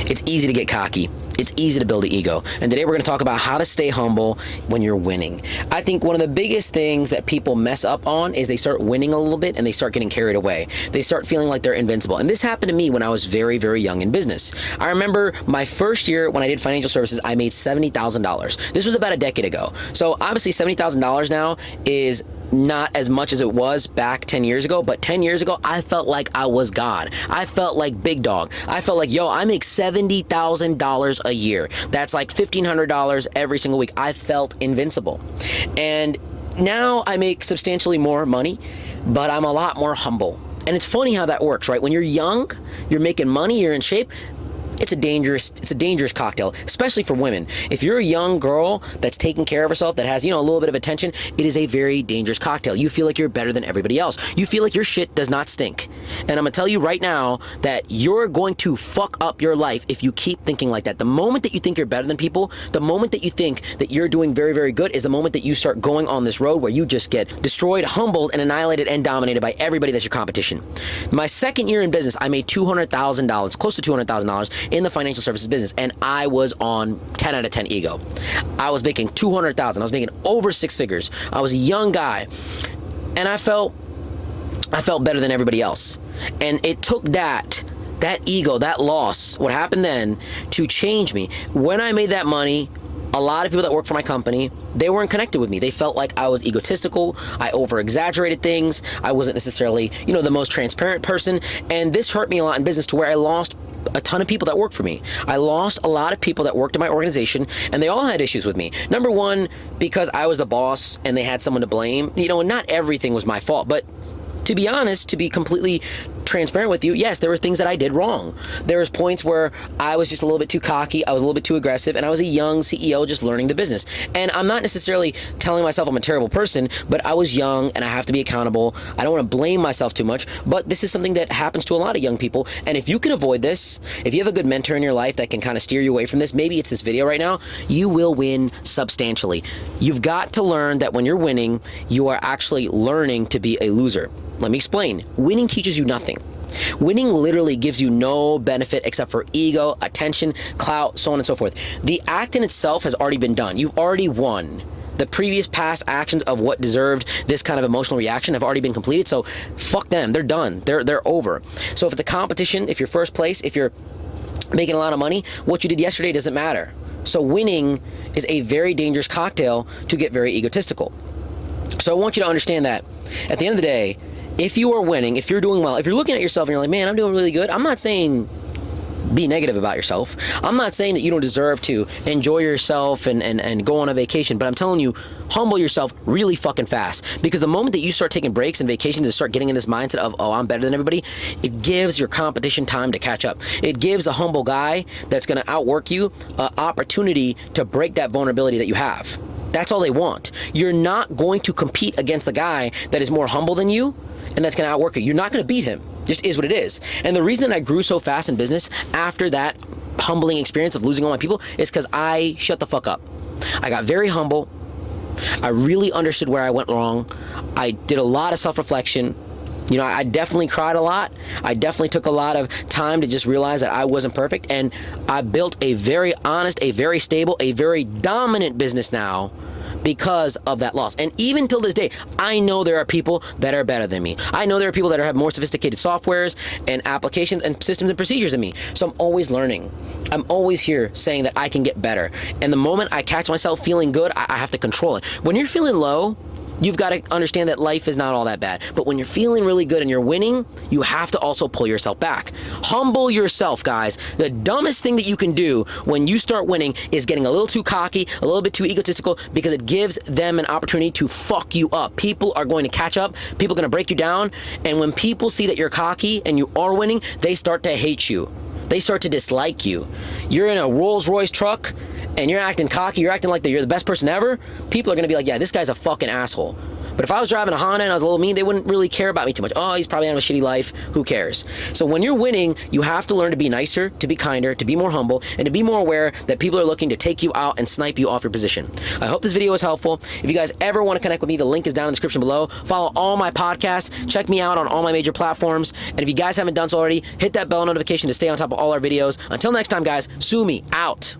It's easy to get cocky. It's easy to build an ego. And today we're going to talk about how to stay humble when you're winning. I think one of the biggest things that people mess up on is they start winning a little bit and they start getting carried away. They start feeling like they're invincible. And this happened to me when I was very, very young in business. I remember my first year when I did financial services, I made $70,000. This was about a decade ago. So obviously $70,000 now is not as much as it was back 10 years ago, but 10 years ago, I felt like I was God. I felt like big dog. I felt like, yo, I make $70,000 a year. That's like $1,500 every single week. I felt invincible. And now I make substantially more money, but I'm a lot more humble. And it's funny how that works, right? When you're young, you're making money, you're in shape. It's a dangerous cocktail, especially for women. If you're a young girl that's taking care of herself, that has, a little bit of attention, it is a very dangerous cocktail. You feel like you're better than everybody else. You feel like your shit does not stink. And I'm gonna tell you right now that you're going to fuck up your life if you keep thinking like that. The moment that you think you're better than people, the moment that you think that you're doing very, very good is the moment that you start going on this road where you just get destroyed, humbled, and annihilated and dominated by everybody that's your competition. My second year in business, I made $200,000, close to $200,000 in the financial services business, and I was on 10 out of 10 ego. I was making $200,000. I was making over six figures. I was a young guy, and I felt better than everybody else. And it took that ego, that loss, what happened then, to change me. When I made that money, a lot of people that work for my company, they weren't connected with me. They felt like I was egotistical. I over-exaggerated things. I wasn't necessarily, the most transparent person. And this hurt me a lot in business to where I lost a ton of people that worked for me. I lost a lot of people that worked in my organization, and they all had issues with me. Number one, because I was the boss and they had someone to blame. And not everything was my fault, but to be honest, to be completely transparent with you, yes, there were things that I did wrong. There was points where I was just a little bit too cocky, I was a little bit too aggressive, and I was a young CEO just learning the business. And I'm not necessarily telling myself I'm a terrible person, but I was young and I have to be accountable. I don't want to blame myself too much, but this is something that happens to a lot of young people. And if you can avoid this, if you have a good mentor in your life that can kind of steer you away from this, maybe it's this video right now, you will win substantially. You've got to learn that when you're winning, you are actually learning to be a loser. Let me explain. Winning teaches you nothing. Winning literally gives you no benefit except for ego, attention, clout, so on and so forth. The act in itself has already been done. You've already won. The previous past actions of what deserved this kind of emotional reaction have already been completed, so fuck them. They're done. They're over. So if it's a competition, if you're first place, if you're making a lot of money, what you did yesterday doesn't matter. So winning is a very dangerous cocktail to get very egotistical. So I want you to understand that at the end of the day, if you are winning, if you're doing well, if you're looking at yourself and you're like, man, I'm doing really good, I'm not saying be negative about yourself. I'm not saying that you don't deserve to enjoy yourself and go on a vacation, but I'm telling you, humble yourself really fucking fast. Because the moment that you start taking breaks and vacations and start getting in this mindset of, oh, I'm better than everybody, it gives your competition time to catch up. It gives a humble guy that's going to outwork you an opportunity to break that vulnerability that you have. That's all they want. You're not going to compete against the guy that is more humble than you and that's going to outwork you. You're not going to beat him. Just is what it is. And the reason that I grew so fast in business after that humbling experience of losing all my people is because I shut the fuck up. I got very humble. I really understood where I went wrong. I did a lot of self-reflection. I definitely cried a lot. I definitely took a lot of time to just realize that I wasn't perfect. And I built a very honest, a very stable, a very dominant business now because of that loss. And even till this day, I know there are people that are better than me. I know there are people that have more sophisticated softwares and applications and systems and procedures than me. So I'm always learning. I'm always here saying that I can get better. And the moment I catch myself feeling good, I have to control it. When you're feeling low, you've got to understand that life is not all that bad. But when you're feeling really good and you're winning, you have to also pull yourself back. Humble yourself, guys. The dumbest thing that you can do when you start winning is getting a little too cocky, a little bit too egotistical, because it gives them an opportunity to fuck you up. People are going to catch up. People are going to break you down. And when people see that you're cocky and you are winning, they start to hate you. They start to dislike you. You're in a Rolls Royce truck and you're acting cocky, you're acting like you're the best person ever, people are going to be like, yeah, this guy's a fucking asshole. But if I was driving a Honda and I was a little mean, they wouldn't really care about me too much. Oh, he's probably having a shitty life. Who cares? So when you're winning, you have to learn to be nicer, to be kinder, to be more humble, and to be more aware that people are looking to take you out and snipe you off your position. I hope this video was helpful. If you guys ever want to connect with me, the link is down in the description below. Follow all my podcasts. Check me out on all my major platforms. And if you guys haven't done so already, hit that bell notification to stay on top of all our videos. Until next time, guys, Sumi out.